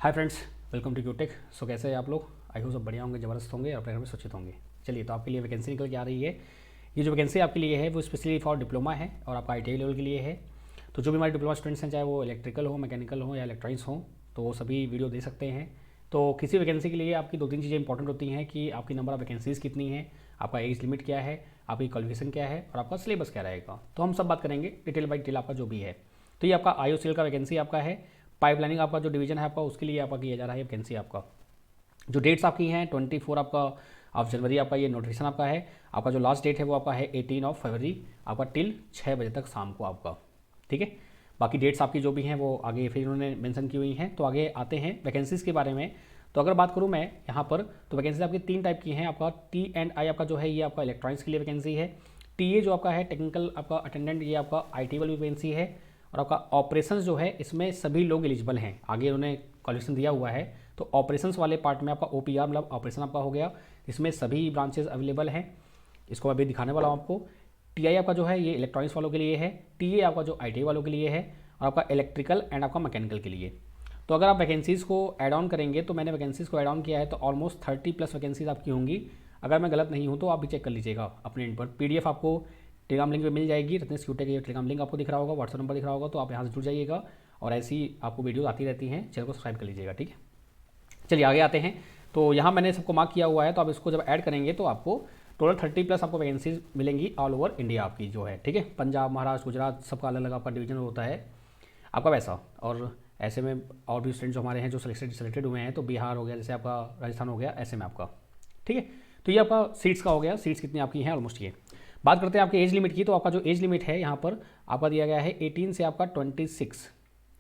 Hi friends, welcome to क्यूटेक। So कैसे हैं आप लोग? आई होप सब बढ़िया होंगे, ज़बरदस्त होंगे, अपने घर में सुरक्षित होंगे। चलिए, तो आपके लिए वैकेंसी निकल के आ रही है। ये जो वैकेंसी आपके लिए है वो स्पेशली फॉर डिप्लोमा है और आपका ITI लेवल के लिए है। तो जो भी हमारे डिप्लोमा स्टूडेंट्स हैं, चाहे वो इलेक्ट्रिकल हो, मैकेनिकल हो या इलेक्ट्रॉनिक्स हो, तो वो सभी वीडियो दे सकते हैं। तो किसी वैकेंसी के लिए आपकी दो तीन चीज़ें इंपॉर्टेंट होती हैं कि आपकी नंबर ऑफ वैकेंसीज़ कितनी है, आपका एज लिमिट क्या है, आपकी क्वालिफिकेशन क्या है और आपका सिलेबस क्या रहेगा। तो हम सब बात करेंगे डिटेल बाई डिटेल आपका जो भी है। तो ये आपका IOCL का वैकेंसी आपका है। पाइपलाइनिंग आपका जो डिवीजन है आपका, उसके लिए आपका किया जा रहा है वैकेंसी आपका। जो डेट्स आपकी हैं 24 आपका ऑफ जनवरी आपका ये नोटिफिकेशन आपका है। आपका जो लास्ट डेट है वो आपका है 18 ऑफ फरवरी आपका टिल 6 बजे तक शाम को आपका। ठीक है, बाकी डेट्स आपकी जो भी हैं वो आगे फिर उन्होंने मेंशन की हुई हैं। तो आगे आते हैं वैकेंसीज़ के बारे में। तो अगर बात करूं मैं यहाँ पर, तो वैकेंसी आपकी तीन टाइप की हैं। आपका T&I आपका जो है ये आपका इलेक्ट्रॉनिक्स के लिए वैकेंसी है। TA जो आपका है टेक्निकल आपका अटेंडेंट, ये आपका IT वाली वैकेंसी है। और आपका ऑपरेशंस जो है इसमें सभी लोग एलिजिबल हैं, आगे उन्होंने क्वालिफिकेशन दिया हुआ है। तो ऑपरेशंस वाले पार्ट में आपका OPR मतलब ऑपरेशन आपका हो गया, इसमें सभी ब्रांचेस अवेलेबल हैं। इसको मैं अभी दिखाने वाला हूँ आपको। TI आपका जो है ये इलेक्ट्रॉनिक्स वालों के लिए है। TA आपका जो ITI वालों के लिए है और आपका इलेक्ट्रिकल एंड आपका मैकेनिकल के लिए। तो अगर आप वैकेंसीज़ को ऐड ऑन करेंगे, तो मैंने वैकेंसीज़ को ऐड ऑन किया है तो ऑलमोस्ट 30+ वैकेंसीज आपकी होंगी। अगर मैं गलत नहीं हूँ तो आप भी चेक कर लीजिएगा अपने एंड पर। PDF आपको टेलीग्राम लिंक पे मिल जाएगी। रत्नेश क्यूटेक का टेलीग्राम लिंक आपको दिख रहा होगा, व्हाट्सअप नंबर दिख रहा होगा, तो आप यहाँ से जुड़ जाइएगा और ऐसी आपको वीडियो आती रहती हैं। चैनल को सब्सक्राइब कर लीजिएगा, ठीक है। चलिए आगे आते हैं। तो यहाँ मैंने सबको मार्क किया हुआ है, तो आप इसको जब ऐड करेंगे तो आपको टोटल 30+ आपको वैकेंसीज मिलेंगी ऑल ओवर इंडिया आपकी जो है, ठीक है। पंजाब, महाराष्ट्र, गुजरात सबका अलग अलग आपका डिवीजन होता है आपका वैसा। और ऐसे में और भी स्टूडेंट जो हमारे हैं जो सेलेक्टेड हुए हैं, तो बिहार हो गया, जैसे आपका राजस्थान हो गया, ऐसे में आपका, ठीक है। तो ये आपका सीट्स का हो गया, सीट्स कितनी आपकी हैं ऑलमोस्ट ये। बात करते हैं आपके एज लिमिट की। तो आपका जो एज लिमिट है यहाँ पर आपका दिया गया है 18 से आपका 26,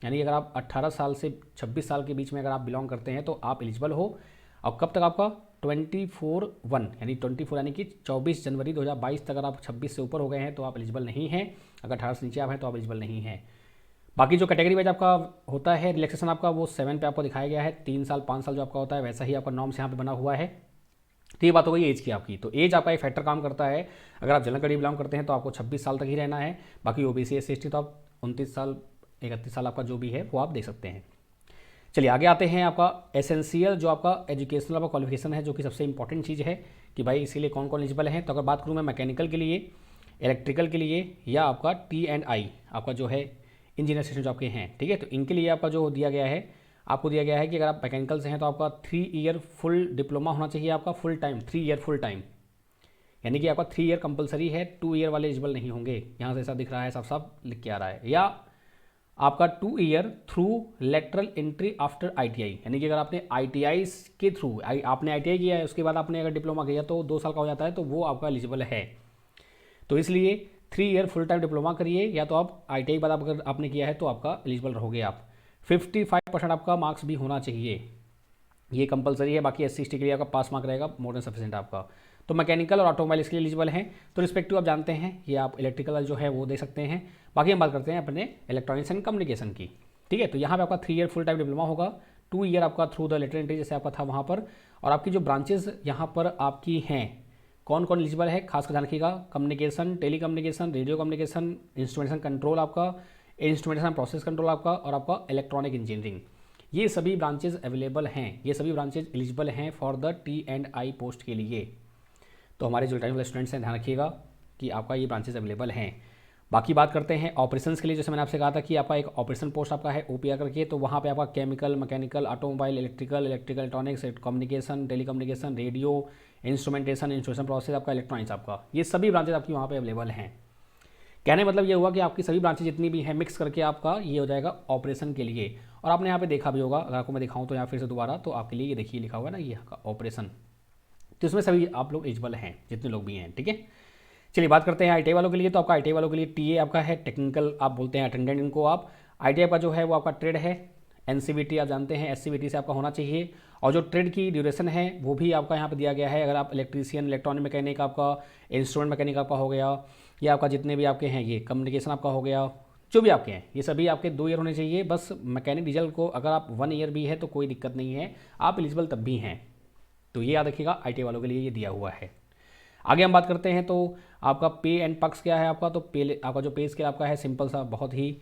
यानी अगर आप 18 साल से 26 साल के बीच में अगर आप बिलोंग करते हैं तो आप एलिजिबल हो। और कब तक आपका 24/1 यानी 24 यानी कि 24 जनवरी 2022 तक अगर आप 26 से ऊपर हो गए हैं तो आप एलिजिबल नहीं हैं। अगर 18 से नीचे आप हैं तो आप एलिजिबल नहीं हैं। बाकी जो कैटेगरी वाइज आपका होता है रिलैक्सेशन आपका, वो 7 पे आपको दिखाया गया है। 3 साल 5 साल जो आपका होता है वैसा ही आपका नॉर्म्स यहाँ पे बना हुआ है। तो ये बात हो गई एज की आपकी। तो एज आपका एक फैक्टर काम करता है। अगर आप जनरल कैटेगरी बिलोंग करते हैं तो आपको 26 साल तक ही रहना है। बाकी OBC SC/ST तो आप 29 साल 31 साल आपका जो भी है वो आप देख सकते हैं। चलिए आगे आते हैं। आपका एसेंशियल जो आपका एजुकेशनल आपका क्वालिफिकेशन है, जो कि सबसे इंपॉर्टेंट चीज़ है कि भाई इसीलिए कौन कौन एलिजिबल है। तो अगर बात करूँ मैं मैकेनिकल के लिए, इलेक्ट्रिकल के लिए या आपका T&I आपका जो है इंजीनियर सेक्शन जो आपके हैं, ठीक है। तो इनके लिए आपका जो दिया गया है, आपको दिया गया है कि अगर आप मैकेनिकल से हैं तो आपका 3 ईयर फुल डिप्लोमा होना चाहिए आपका, full time 3 year full time, यानी कि आपका 3 ईयर कंपलसरी है। 2 ईयर वाले एलिजिबल नहीं होंगे, यहाँ से ऐसा दिख रहा है, साफ साफ लिख के आ रहा है। या आपका 2 year through lateral entry after ITI, यानी कि अगर आपने ITI के थ्रू आपने ITI किया है, उसके बाद आपने अगर डिप्लोमा किया तो 2 साल का हो जाता है, तो वो आपका एलिजिबल है। तो इसलिए 3 ईयर फुल टाइम डिप्लोमा करिए, या तो आप ITI बाद अगर आपने किया है तो आपका एलिजिबल रहोगे आप। 55% आपका मार्क्स भी होना चाहिए, ये कंपलसरी है। बाकी SC/ST के लिए आपका पास मार्क रहेगा मोर देन सफिशिएंट आपका। तो मैकेनिकल और ऑटोमोबाइल इसके लिए एलिजिबल हैं। तो रिस्पेक्टिव आप जानते हैं, ये आप इलेक्ट्रिकल जो है वो दे सकते हैं। बाकी हम बात करते हैं अपने इलेक्ट्रॉनिक्स एंड कम्युनिकेशन की, ठीक है। तो यहाँ पे आपका 3 ईयर फुल टाइम डिप्लोमा होगा, 2 ईयर आपका थ्रू द लेटर एंट्री जैसे आपका था वहाँ पर। और आपकी जो ब्रांचेज यहाँ पर आपकी हैं, कौन कौन एलिजिबल है खासकर ध्यान रखिएगा। Communication, telecommunication, radio communication, instrumentation control आपका, इंस्ट्रूमेंटेशन प्रोसेस कंट्रोल आपका, और आपका इलेक्ट्रॉनिक इंजीनियरिंग, ये सभी ब्रांचेज अवेलेबल हैं। ये सभी ब्रांचेज एलिजिबल हैं फॉर द T&I पोस्ट के लिए। तो हमारे जो टाइम वाले स्टूडेंट्स हैं ध्यान रखिएगा कि आपका ये ब्रांचेज अवेलेबल हैं। बाकी बात करते हैं ऑपरेशंस के लिए। जैसे मैंने आपसे कहा था कि आपका एक ऑपरेशन पोस्ट आपका है OPR करके, तो वहाँ पे आपका chemical, mechanical, automobile, electrical electronics, communication, telecommunication, radio, instrumentation process आपका, इलेक्ट्रॉनिक्स आपका, ये सभी ब्रांचेज आपकी वहाँ पे अवेलेबल हैं। कहने मतलब ये हुआ कि आपकी सभी ब्रांचेज जितनी भी हैं मिक्स करके आपका ये हो जाएगा ऑपरेशन के लिए। और आपने यहाँ पे देखा भी होगा, अगर आपको मैं दिखाऊँ तो यहाँ फिर से दोबारा, तो आपके लिए ये देखिए लिखा हुआ है ना, ये ऑपरेशन। तो इसमें सभी आप लोग एलिजिबल हैं जितने लोग भी हैं, ठीक है। चलिए बात करते हैं ITI वालों के लिए। तो आपका ITI वालों के लिए TA आपका है टेक्निकल, आप बोलते हैं अटेंडेंट इनको आप। ITI का जो है वो आपका ट्रेड है, NCVT आप जानते हैं, SCVT से आपका होना चाहिए। और जो ट्रेड की ड्यूरेशन है वो भी आपका यहाँ पे दिया गया है। अगर आप इलेक्ट्रीशियन, इलेक्ट्रॉनिक मैकेनिक आपका, इंस्ट्रूमेंट मैकेनिक आपका हो गया, या आपका जितने भी आपके हैं, ये कम्युनिकेशन आपका हो गया, जो भी आपके हैं ये सभी आपके 2 ईयर होने चाहिए। बस मैकेनिक डीजल को अगर आप 1 ईयर भी है तो कोई दिक्कत नहीं है, आप एलिजिबल तब भी हैं। तो ये याद रखिएगा, ITI वालों के लिए ये दिया हुआ है। आगे हम बात करते हैं तो आपका पे एंड पक्स क्या है आपका। तो पे आपका जो पे स्केल आपका है सिंपल सा बहुत ही,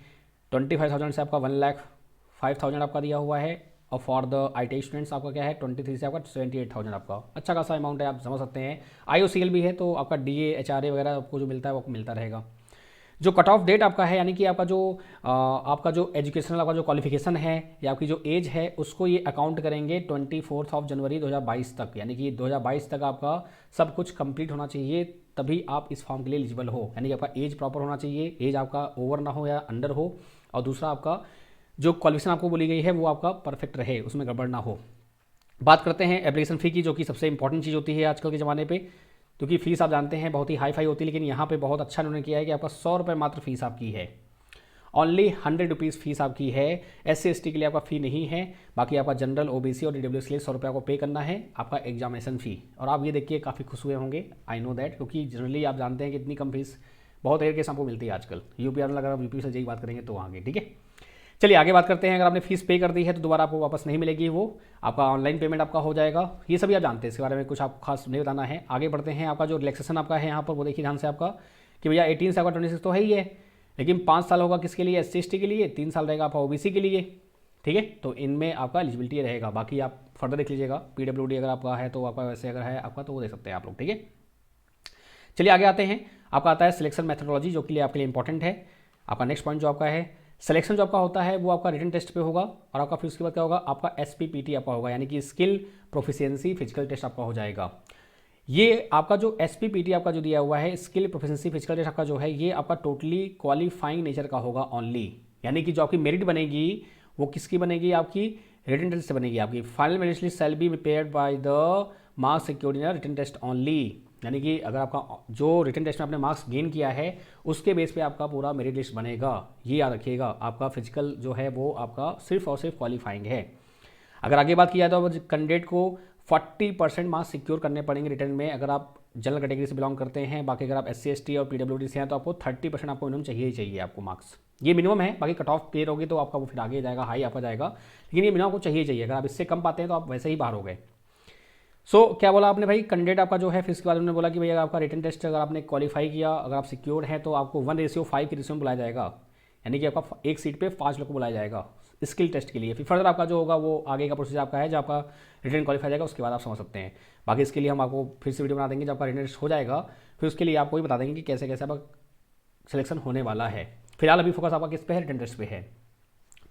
25,000 से आपका 1,05,000 आपका दिया हुआ है। और फॉर द ITI स्टूडेंट्स आपका क्या है 23 से आपका 78,000 आपका अच्छा खासा अमाउंट है, आप समझ सकते हैं। IOCL भी है तो आपका DA HRA वगैरह आपको जो मिलता है वो आपको मिलता रहेगा। जो कट ऑफ डेट आपका है यानी कि आपका जो एजुकेशनल आपका जो क्वालिफिकेशन है या आपकी जो एज है उसको ये अकाउंट करेंगे 24 जनवरी 2022 तक, यानी कि 2022 तक आपका सब कुछ कंप्लीट होना चाहिए, तभी आप इस फॉर्म के लिए एलिजिबल हो। यानी कि आपका एज प्रॉपर होना चाहिए, एज आपका ओवर ना हो या अंडर हो, और दूसरा आपका जो क्वालिफिकेशन आपको बोली गई है वो आपका परफेक्ट रहे, उसमें गड़बड़ ना हो। बात करते हैं एप्लीकेशन फ़ी की, जो कि सबसे इंपॉर्टेंट चीज़ होती है आजकल के ज़माने पे, क्योंकि फ़ीस आप जानते हैं बहुत ही हाई फाई होती है, लेकिन यहाँ पे बहुत अच्छा उन्होंने किया है कि आपका 100 रुपये मात्र फीस आपकी है, ओनली 100 रुपीज़ फीस आपकी है। SC ST के लिए आपका फ़ी नहीं है, बाकी आपका जनरल OBC और DWS के लिए 100 रुपये को पे करना है आपका एग्जामिनेशन फ़ी। और आप ये देखिए काफ़ी खुश हुए होंगे, आई नो दैट, क्योंकि जनरली आप जानते हैं कि इतनी कम फीस बहुत रेयर केस आपको मिलती है आजकल। यूपी अगर आप यूपी से यही बात करेंगे तो आगे, ठीक है। चलिए आगे बात करते हैं। अगर आपने फीस पे कर दी है तो दोबारा आपको वापस नहीं मिलेगी, वो आपका ऑनलाइन पेमेंट आपका हो जाएगा। ये सभी आप जानते हैं, इसके बारे में कुछ आपको खास नहीं बताना है। आगे बढ़ते हैं। आपका जो रिलैक्सेशन आपका है यहाँ पर वो देखिए ध्यान से आपका कि भैया 18 से आपका 26 तो है ही है, लेकिन 5 साल होगा किसके लिए, SC ST के लिए, 3 साल रहेगा आपका OBC के लिए, ठीक है। तो इनमें आपका एलिजिबिलिटी रहेगा, बाकी आप फर्दर देख लीजिएगा। PWD अगर आपका है तो आपका, वैसे अगर है आपका तो वो दे सकते हैं आप लोग, ठीक है। चलिए आगे आते हैं। आपका आता है सिलेक्शन मेथडोलॉजी, जो कि लिए आपके लिए इंपॉर्टेंट है। आपका नेक्स्ट पॉइंट जो आपका है, सिलेक्शन जो आपका होता है वो आपका रिटन टेस्ट पे होगा, और आपका फिर उसके बाद क्या होगा, आपका SPPT आपका होगा, यानी कि स्किल प्रोफिशिएंसी फिजिकल टेस्ट आपका हो जाएगा। ये आपका जो SPPT आपका जो दिया हुआ है, स्किल प्रोफिशिएंसी फिजिकल टेस्ट आपका जो है, ये आपका टोटली क्वालिफाइंग नेचर का होगा ओनली, यानी कि जो आपकी मेरिट बनेगी वो किसकी बनेगी, आपकी रिटन टेस्ट से बनेगी। आपकी final merit list shall be prepared by the marks secured in written test only, यानी कि अगर आपका जो रिटन टेस्ट में आपने मार्क्स गेन किया है उसके बेस पे आपका पूरा मेरिट लिस्ट बनेगा। ये याद रखिएगा, आपका फिजिकल जो है वो आपका सिर्फ और सिर्फ क्वालिफाइंग है। अगर आगे बात किया तो कैंडिडेट को 40% मार्क्स सिक्योर करने पड़ेंगे रिटर्न में, अगर आप जनरल कैटेगरी से बिलोंग करते हैं। बाकी अगर आप SC ST और PWD से हैं तो आपको 30% आपको मिनिमम चाहिए ही चाहिए आपको मार्क्स, ये मिनिमम है। बाकी कट ऑफ क्लियर होगी तो आपका वो फिर आगे जाएगा, हाई आपका जाएगा, लेकिन ये मिनिमम आपको चाहिए ही चाहिए। अगर आप इससे कम पाते हैं तो आप वैसे ही बाहर हो गए। क्या बोला आपने भाई, कैंडिडेट आपका जो है, फिर इसके बाद उन्होंने बोला कि भैया आपका रिटन टेस्ट अगर आपने क्वालिफाई किया, अगर आप सिक्योर हैं तो आपको 1:5 की रेशियो में बुलाया जाएगा, यानी कि आपका एक सीट पे 5 लोग को बुलाया जाएगा स्किल टेस्ट के लिए। फिर फर्दर आपका जो होगा वो आगे का प्रोसेस आपका है, जब आपका रिटन क्वालिफाई जाएगा उसके बाद आप समझ सकते हैं। बाकी इसके लिए हम आपको फिर से वीडियो बना देंगे, जब आपका रिटन टेस्ट हो जाएगा फिर उसके लिए आपको भी बता देंगे कि कैसे कैसे आपका सिलेक्शन होने वाला है। फिलहाल अभी फोकस आपका किस पे है, रिटन टेस्ट पे है।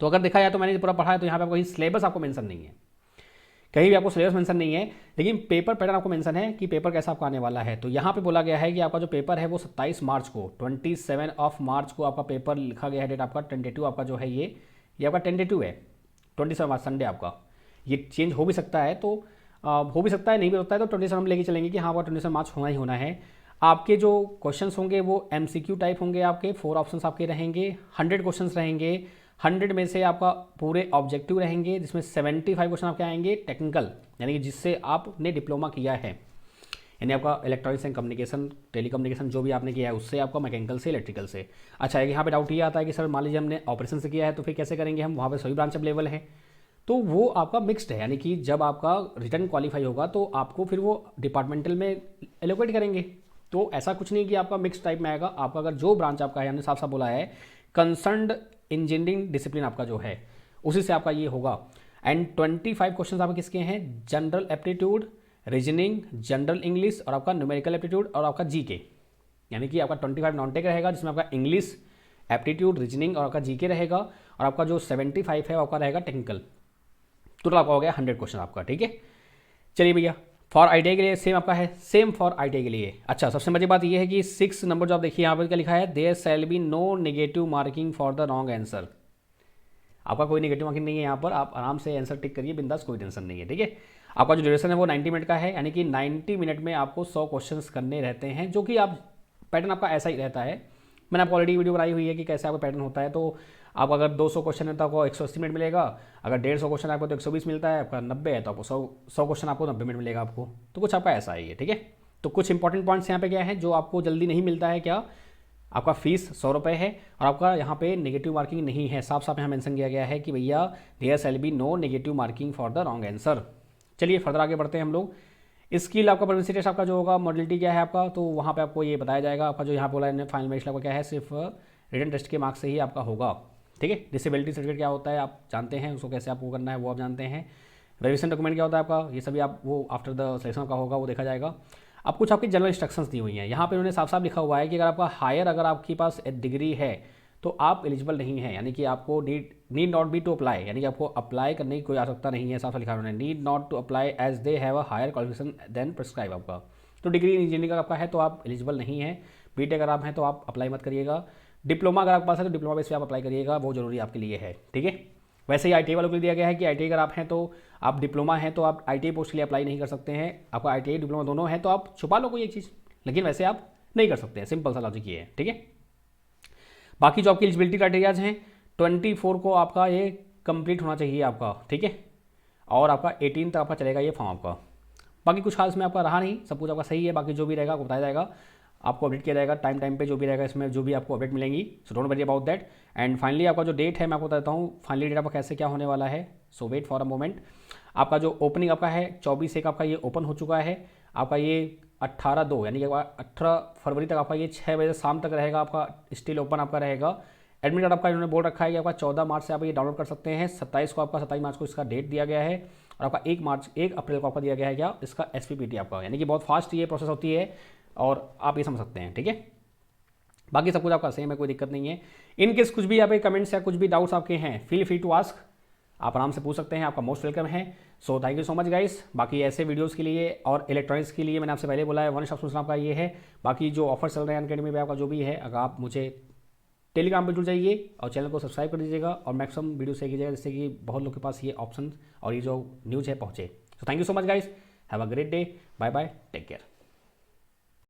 तो अगर देखा जाए तो मैंने पूरा पढ़ा है, तो यहाँ पे आपको सिलेबस आपको मेंशन नहीं है, कहीं भी आपको सिलेबस मेंशन नहीं है, लेकिन पेपर पैटर्न आपको मेंशन है कि पेपर कैसा आपका आने वाला है। तो यहाँ पे बोला गया है कि आपका जो पेपर है वो 27 मार्च को, 27 मार्च को आपका पेपर लिखा गया है। डेट आपका टेंटेटिव आपका जो है ये आपका टेंटेटिव है, 27 मार्च संडे आपका। ये चेंज हो भी सकता है, तो हो भी सकता है, नहीं भी होता है, तो 27 हम लेके चलेंगे कि हाँ आपका 27 मार्च होना ही होना है। आपके जो क्वेश्चन होंगे वो MCQ टाइप होंगे, आपके 4 ऑप्शन आपके रहेंगे, 100 क्वेश्चन रहेंगे। 100 में से आपका पूरे ऑब्जेक्टिव रहेंगे, जिसमें 75 क्वेश्चन आपके आएंगे टेक्निकल, यानी कि जिससे आपने डिप्लोमा किया है, यानी आपका इलेक्ट्रॉनिक्स एंड कम्युनिकेशन, टेलीकम्युनिकेशन जो भी आपने किया है उससे, आपका मैकेनिकल से, इलेक्ट्रिकल से। अच्छा यहाँ पे डाउट ये आता है कि सर मान लीजिए हमने ऑपरेशन से किया है तो फिर कैसे करेंगे हम, वहाँ पर सभी ब्रांच अवेलेबल है। तो वो आपका मिक्स्ड है, यानी कि जब आपका रिटर्न क्वालिफाई होगा तो आपको फिर वो डिपार्टमेंटल में एलोकेट करेंगे। तो ऐसा कुछ नहीं कि आपका मिक्स टाइप में आएगा। आपका अगर जो ब्रांच आपका है, हमने साफ साफ बोला है कंसर्न्ड इंजीनियरिंग डिसिप्लिन आपका जो है उसी से आपका ये होगा। एंड 25 क्वेश्चन आपके किसके हैं, general aptitude, reasoning, general English और आपका न्यूमेरिकल एप्टीट्यूड और आपका GK, यानी कि आपका 25 नॉन टेक रहेगा, जिसमें आपका इंग्लिश, एप्टीट्यूड, रीजनिंग और आपका GK रहेगा, और आपका जो 75 है वो आपका रहेगा टेक्निकल। टोटल आपका हो गया 100 क्वेश्चन आपका, ठीक है। चलिए भैया फॉर ITI के लिए सेम आपका है, सेम फॉर ITI के लिए। अच्छा सबसे मजे बात ये है कि 6 नंबर जो आप देखिए यहाँ पर क्या लिखा है, there shall be no negative marking for the wrong answer. आपका कोई नेगेटिव मार्किंग नहीं है यहाँ पर, आप आराम से आंसर टिक करिए बिंदास, कोई टेंशन नहीं है, ठीक है। आपका जो ड्यूरेशन है वो 90 मिनट का है, यानी कि 90 मिनट में आपको 100 क्वेश्चन करने रहते हैं, जो कि आप पैटर्न आपका ऐसा ही रहता है। मैंने आपको ऑलरेडी वीडियो बनाई हुई है कि कैसे आपका पैटर्न होता है। तो आप अगर 200 क्वेश्चन है तो आपको 180 मिनट मिलेगा, अगर 150 क्वेश्चन आपको तो 120 मिलता है, आपका 90 है तो आपको 100 क्वेश्चन आपको 90 मिनट मिलेगा आपको। तो कुछ आपका ऐसा ही है, ठीक है। तो कुछ इंपॉर्टेंट पॉइंट्स यहाँ पे क्या है जो आपको जल्दी नहीं मिलता है, क्या आपका फीस 100 रुपये है, और आपका यहाँ पे नेगेटिव मार्किंग नहीं है, साफ साफ यहाँ मेंशन किया गया है कि भैया there shall be no negative marking for the wrong answer. चलिए फर्दर आगे बढ़ते हैं हम लोग। स्किल आपका प्रोफिशिएंसी टेस्ट आपका जो होगा, मॉडलिटी क्या है आपका, तो वहाँ पे आपको ये बताया जाएगा। आपका जो यहाँ बोला है फाइनल मेरिट आपका क्या है, सिर्फ रिटन टेस्ट के मार्क्स से ही आपका होगा, ठीक है। डिसेबिलिटी सर्टिफिकेट क्या होता है आप जानते हैं, उसको कैसे आपको करना है वो आप जानते हैं। वेरिफिकेशन डॉक्यूमेंट क्या होता है आपका, ये सभी आप वो आफ्टर द सिलेक्शन का होगा, वो देखा जाएगा। अब कुछ आपकी जनरल इंस्ट्रक्शंस दी हुई हैं, यहाँ पे उन्होंने साफ साफ लिखा हुआ है कि अगर आपका हायर अगर आपके पास डिग्री है तो आप एलिजिबल नहीं है, यानी कि आपको need not be to apply, यानी कि आपको अप्लाई करने की कोई आवश्यकता नहीं है। साफ साफ लिखा है उन्होंने, need not to apply as they have a higher qualification than prescribe आपका। तो डिग्री इंजीनियरिंग का आपका है तो आप एलिजिबल नहीं है। बीटेक अगर आप हैं तो आप अप्लाई मत करिएगा। डिप्लोमा अगर आपके पास है तो डिप्लोमा बेस पे आप अप्लाई करिएगा, वो जरूरी आपके लिए है, ठीक है। वैसे ही आईटीआई वालों को लिए दिया गया है कि आईटीआई अगर आप हैं तो आप डिप्लोमा हैं तो आप आईटीआई पोस्ट के लिए अप्लाई नहीं कर सकते हैं। आपका आईटीआई डिप्लोमा दोनों है तो आप छुपा लो कोई एक चीज़, लेकिन वैसे आप नहीं कर सकते हैं। सिंपल सा लॉजिक ये है, ठीक है। बाकी जो आपकी एलिजिबिलिटी क्राइटेरियाज हैं 24 को आपका ये कंप्लीट होना चाहिए आपका, ठीक है। और आपका 18 तक आपका चलेगा ये फॉर्म आपका। बाकी कुछ खास में आपका रहा नहीं, सब कुछ आपका सही है। बाकी जो भी रहेगा आपको बताया जाएगा, आपको अपडेट किया जाएगा टाइम पे, जो भी रहेगा इसमें जो भी आपको अपडेट मिलेंगी। So don't worry about that. And finally आपका जो डेट है मैं आपको बताता हूँ फाइनली डेट आपका कैसे क्या होने वाला है। सो वेट फॉर अ मोमेंट। आपका जो ओपनिंग आपका है 24/1 आपका ये ओपन हो चुका है। आपका ये 18/2 यानी कि 18 फरवरी तक आपका ये 6 बजे शाम तक रहेगा आपका स्टिल ओपन आपका रहेगा। एडमिट कार्ड आपका इन्होंने बोल रखा है कि आपका 14 मार्च से आप ये डाउनलोड कर सकते हैं। 27 को आपका 27 मार्च को इसका डेट दिया गया है और आपका 1 अप्रैल को आपका दिया गया है क्या इसका SPPT आपका, यानी कि बहुत फास्ट ये प्रोसेस होती है और आप ये समझ सकते हैं, ठीक है। बाकी सब कुछ आपका सेम है, कोई दिक्कत नहीं है। इन केस कुछ भी आप कमेंट्स या कुछ भी डाउट्स आपके हैं फील फ्री टू आस्क, आप आराम से पूछ सकते हैं, आपका मोस्ट वेलकम है। सो thank you so much guys. बाकी ऐसे वीडियोस के लिए और इलेक्ट्रॉनिक्स के लिए मैंने आपसे पहले बोला है वन स्टॉप सोल्यूशन आपका ये है। बाकी जो ऑफर चल रहे हैं अनअकैडमी पे आपका जो भी है, अगर आप मुझे टेलीग्राम पर जुड़ जाइए और चैनल को सब्सक्राइब कर दीजिएगा और मैक्सिमम वीडियो शेयर कीजिएगा जिससे कि बहुत लोग के पास ये ऑप्शन और ये जो न्यूज़ है पहुँचे। So thank you so much guys, have a great day, bye bye, take care.